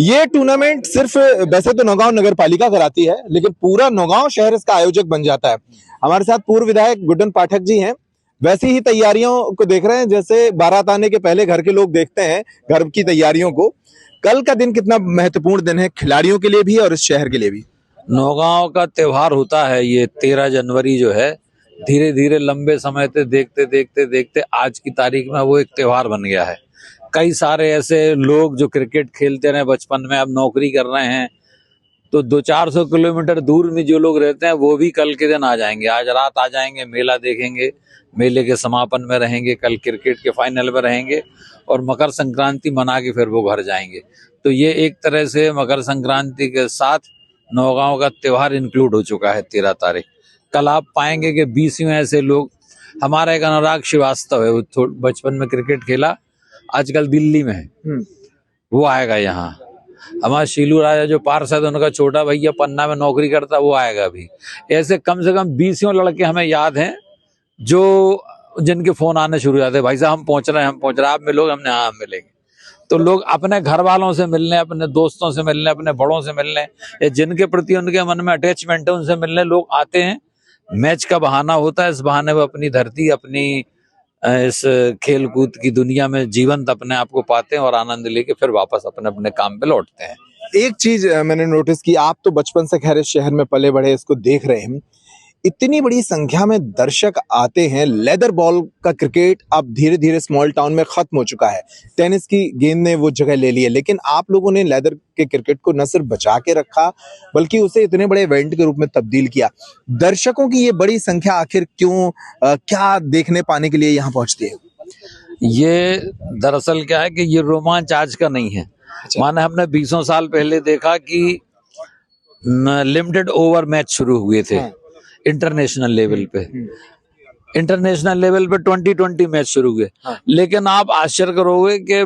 ये टूर्नामेंट सिर्फ वैसे तो नौगांव नगर पालिका कराती है, लेकिन पूरा नौगांव शहर इसका आयोजक बन जाता है। हमारे साथ पूर्व विधायक गुड्डन पाठक जी हैं। वैसी ही तैयारियों को देख रहे हैं जैसे बारात आने के पहले घर के लोग देखते हैं घर की तैयारियों को। कल का दिन कितना महत्वपूर्ण दिन है खिलाड़ियों के लिए भी और इस शहर के लिए भी। नौगांव का त्योहार होता है ये 13 जनवरी जो है, धीरे धीरे लंबे समय से देखते देखते देखते आज की तारीख में वो एक त्योहार बन गया है। कई सारे ऐसे लोग जो क्रिकेट खेलते रहे बचपन में, अब नौकरी कर रहे हैं, तो 200-400 किलोमीटर दूर में जो लोग रहते हैं वो भी कल के दिन आ जाएंगे, आज रात आ जाएंगे, मेला देखेंगे, मेले के समापन में रहेंगे, कल क्रिकेट के फाइनल में रहेंगे और मकर संक्रांति मना के फिर वो घर जाएंगे। तो ये एक तरह से मकर संक्रांति के साथ नौगांव का त्योहार इंक्लूड हो चुका है 13 तारीख। कल आप पाएंगे कि 20 ऐसे लोग, हमारा एक अनुराग श्रीवास्तव है, वो बचपन में क्रिकेट खेला, आजकल दिल्ली में है, वो आएगा यहाँ। हमारा शीलू राजा जो पार्षद, उनका छोटा भैया पन्ना में नौकरी करता, वो आएगा भी। ऐसे कम से कम 20 लड़के हमें याद हैं जो जिनके फोन आने शुरू हो जाते हैं, भाई साहब हम पहुंच रहे हैं, आप मिलोगे? हमने हाँ मिलेंगे। तो लोग अपने घर वालों से मिलने, अपने दोस्तों से मिलने, अपने बड़ों से मिलने, या जिनके प्रति उनके मन में अटैचमेंट है उनसे मिलने लोग आते हैं। मैच का बहाना होता है, इस बहाने वो अपनी धरती, अपनी इस खेल कूद की दुनिया में जीवंत अपने आप को पाते हैं और आनंद लेके फिर वापस अपने अपने काम पे लौटते हैं। एक चीज मैंने नोटिस की, आप तो बचपन से खैर इस शहर में पले बढ़े, इसको देख रहे हैं, इतनी बड़ी संख्या में दर्शक आते हैं। लेदर बॉल का क्रिकेट अब धीरे धीरे स्मॉल टाउन में खत्म हो चुका है, टेनिस की गेंद ने वो जगह ले ली है, लेकिन आप लोगों ने लेदर के क्रिकेट को न सिर्फ बचा के रखा बल्कि उसे इतने बड़े इवेंट के रूप में तब्दील किया। दर्शकों की ये बड़ी संख्या आखिर क्यों, क्या देखने पाने के लिए यहाँ पहुंचती है? ये दरअसल क्या है कि ये रोमांच आज का नहीं है। माने हमने 20 साल पहले देखा कि लिमिटेड ओवर मैच शुरू हुए थे इंटरनेशनल लेवल पे, इंटरनेशनल लेवल पे 20-20 मैच शुरू हुए। लेकिन आप आश्चर्य करोगे कि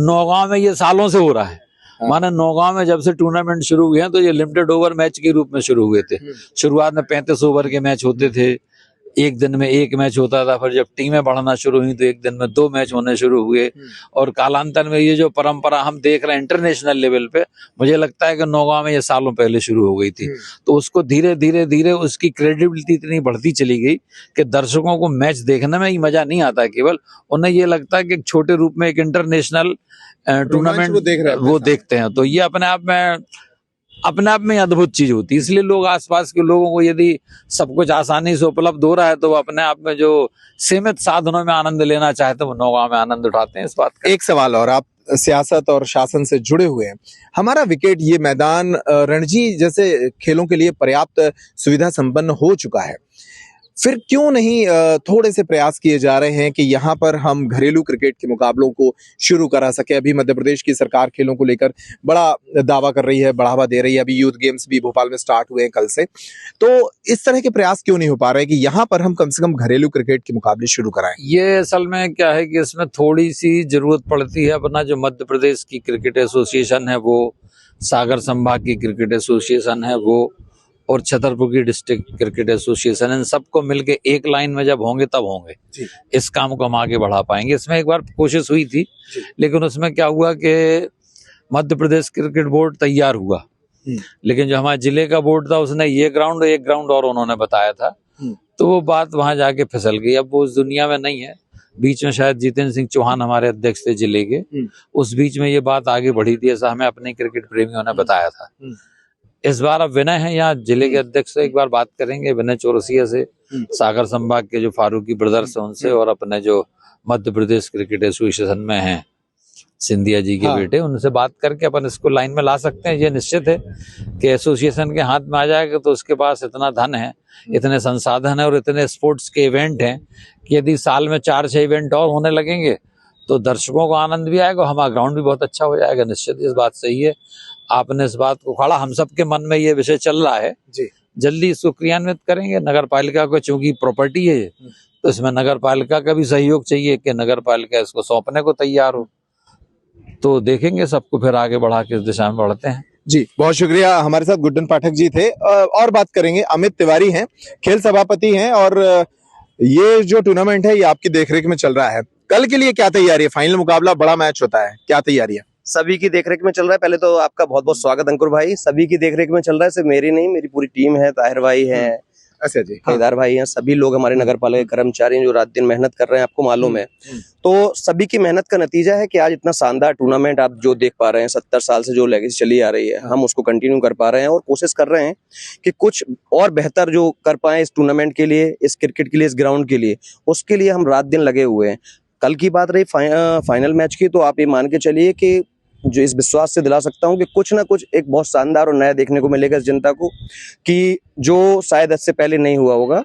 नौगांव में ये सालों से हो रहा है। माने नौगांव में जब से टूर्नामेंट शुरू हुए हैं तो ये लिमिटेड ओवर मैच के रूप में शुरू हुए थे। शुरुआत में 35 ओवर के मैच होते थे, एक दिन में एक मैच होता था, फिर जब टीमें बढ़ना शुरू हुई तो एक दिन में 2 मैच होने शुरू हुए, और कालांतर में ये जो परंपरा हम देख रहे हैं इंटरनेशनल लेवल पे, मुझे लगता है कि नौगांव में ये सालों पहले शुरू हो गई थी। तो उसको धीरे धीरे धीरे उसकी क्रेडिबिलिटी इतनी बढ़ती चली गई कि दर्शकों को मैच देखने में ही मजा नहीं आता है, केवल उन्हें ये लगता है कि एक छोटे रूप में एक इंटरनेशनल टूर्नामेंट वो देखते हैं। तो ये अपने आप में अद्भुत चीज होती है। इसलिए लोग, आसपास के लोगों को यदि सब कुछ आसानी से उपलब्ध हो रहा है तो वो अपने आप में जो सीमित साधनों में आनंद लेना चाहते हैं वो नौगांव में आनंद उठाते हैं। इस बात का एक सवाल और, आप सियासत और शासन से जुड़े हुए हैं, हमारा विकेट, ये मैदान रणजी जैसे खेलों के लिए पर्याप्त सुविधा संपन्न हो चुका है, फिर क्यों नहीं थोड़े से प्रयास किए जा रहे हैं कि यहाँ पर हम घरेलू क्रिकेट के मुकाबलों को शुरू करा सके? अभी मध्य प्रदेश की सरकार खेलों को लेकर बड़ा दावा कर रही है, बढ़ावा दे रही है। अभी यूथ गेम्स भी भोपाल में स्टार्ट हुए हैं कल से। तो इस तरह के प्रयास क्यों नहीं हो पा रहे कि यहाँ पर हम कम से कम घरेलू क्रिकेट के मुकाबले शुरू कराएं? ये असल में क्या है कि इसमें थोड़ी सी जरूरत पड़ती है। अपना जो मध्य प्रदेश की क्रिकेट एसोसिएशन है वो, सागर संभाग की क्रिकेट एसोसिएशन है वो, और छतरपुर की डिस्ट्रिक्ट क्रिकेट एसोसिएशन, इन सबको मिलके एक लाइन में जब होंगे तब होंगे इस काम को हम आगे बढ़ा पाएंगे। इसमें एक बार कोशिश हुई थी, लेकिन उसमें क्या हुआ कि मध्य प्रदेश क्रिकेट बोर्ड तैयार हुआ, लेकिन जो हमारे जिले का बोर्ड था उसने ये ग्राउंड, एक ग्राउंड और उन्होंने बताया था, तो वो बात वहां जाके फिसल गई। अब वो उस दुनिया में नहीं है। बीच में शायद जितेंद्र सिंह चौहान हमारे अध्यक्ष थे जिले के, उस बीच में ये बात आगे बढ़ी थी, ऐसा हमें अपने क्रिकेट प्रेमियों ने बताया था। इस बार अब विनय है यहाँ जिले के अध्यक्ष से एक बार बात करेंगे, विनय चौरसिया से, सागर संभाग के जो फारूकी ब्रदर्स हैं उनसे, और अपने जो मध्य प्रदेश क्रिकेट एसोसिएशन में हैं सिंधिया जी के बेटे, उनसे बात करके अपन इसको लाइन में ला सकते हैं। ये निश्चित है कि एसोसिएशन के हाथ में आ जाएगा तो उसके पास इतना धन है, इतने संसाधन है और इतने स्पोर्ट्स के इवेंट हैं कि यदि साल में 4-6 इवेंट और होने लगेंगे तो दर्शकों को आनंद भी आएगा, हमारा ग्राउंड भी बहुत अच्छा हो जाएगा। निश्चित इस बात सही है, आपने इस बात को खड़ा, हम सबके मन में ये विषय चल रहा है जी। जल्दी इसको क्रियान्वित करेंगे। नगर पालिका को चूंकि प्रॉपर्टी है तो इसमें नगर पालिका का भी सहयोग चाहिए कि नगर पालिका इसको सौंपने को तैयार हो, तो देखेंगे सबको फिर आगे बढ़ा के इस दिशा में बढ़ते हैं। जी, बहुत शुक्रिया। हमारे साथ गुड्डन पाठक जी थे। और बात करेंगे, अमित तिवारी हैं, खेल सभापति हैं, और ये जो टूर्नामेंट है ये आपकी देखरेख में चल रहा है। कल के लिए क्या तैयारी है? फाइनल मुकाबला, बड़ा मैच होता है, क्या तैयारी है? सभी की देखरेख में चल रहा है। पहले तो आपका बहुत बहुत स्वागत अंकुर भाई। सभी की देखरेख में चल रहा है, सिर्फ मेरी नहीं, मेरी पूरी टीम है। ताहिर भाई है, अच्छा जी, हाँ। केदार भाई हैं, सभी लोग हमारे नगर पालिका के कर्मचारी हैं जो रात दिन मेहनत कर रहे हैं, आपको मालूम है। तो सभी की मेहनत का नतीजा है कि आज इतना शानदार टूर्नामेंट आप जो देख पा रहे हैं। 70 साल से जो लेगेसी चली आ रही है, हम उसको कंटिन्यू कर पा रहे हैं और कोशिश कर रहे हैं कि कुछ और बेहतर जो कर पाए इस टूर्नामेंट के लिए, इस क्रिकेट के लिए, इस ग्राउंड के लिए, उसके लिए हम रात दिन लगे हुए हैं। कल की बात रही फाइनल मैच की, तो आप ये मान के चलिए कि जो इस विश्वास से दिला सकता हूं कि कुछ ना कुछ एक बहुत शानदार और नया देखने को मिलेगा इस जनता को, कि जो शायद इससे पहले नहीं हुआ होगा।